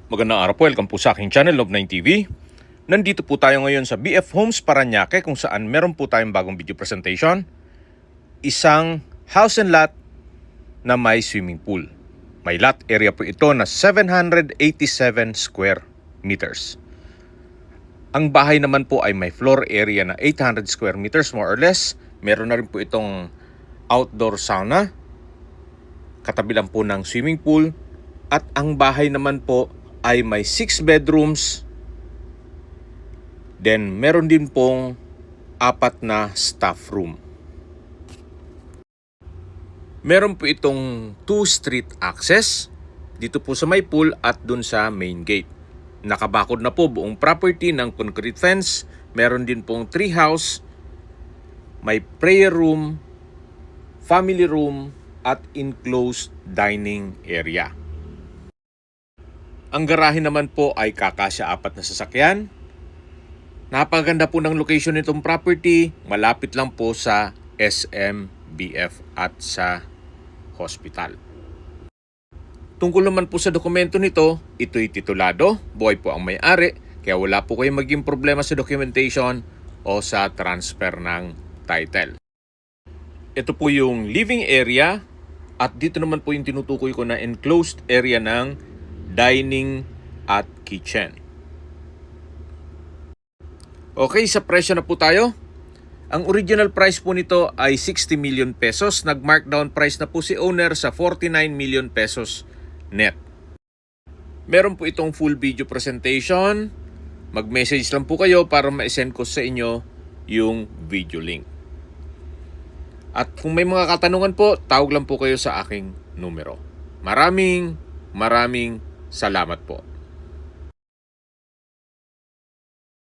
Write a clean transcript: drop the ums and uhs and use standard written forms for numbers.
Magandang araw po, welcome po sa aking channel, Love9 TV. Nandito po tayo ngayon sa BF Homes Parañaque kung saan meron po tayong bagong video presentation. Isang house and lot na may swimming pool. May lot area po ito na 787 square meters. Ang bahay naman po ay may floor area na 800 square meters more or less. Meron na rin po itong outdoor sauna. Katabi lang po ng swimming pool. At ang bahay naman po ay may 6 bedrooms. Then meron din pong 4 na staff room. Meron po itong 2 street access dito po sa may pool at dun sa main gate. Nakabakod na po buong property ng concrete fence. Meron din pong tree house, may prayer room, family room at enclosed dining area. Ang garahe naman po ay kakasya 4 na sasakyan. Napaganda po ng location nitong property. Malapit lang po sa SMBF at sa hospital. Tungkol naman po sa dokumento nito, ito'y titulado. Buhay po ang may-ari. Kaya wala po kayong maging problema sa documentation o sa transfer ng title. Ito po yung living area. At dito naman po yung tinutukoy ko na enclosed area ng dining at kitchen. Okay, sa presyo na po tayo. Ang original price po nito ay 60 million pesos. Nag-markdown price na po si owner sa 49 million pesos net. Meron po itong full video presentation. Mag-message lang po kayo para ma-send ko sa inyo yung video link. At kung may mga katanungan po, tawag lang po kayo sa aking numero. Maraming salamat po.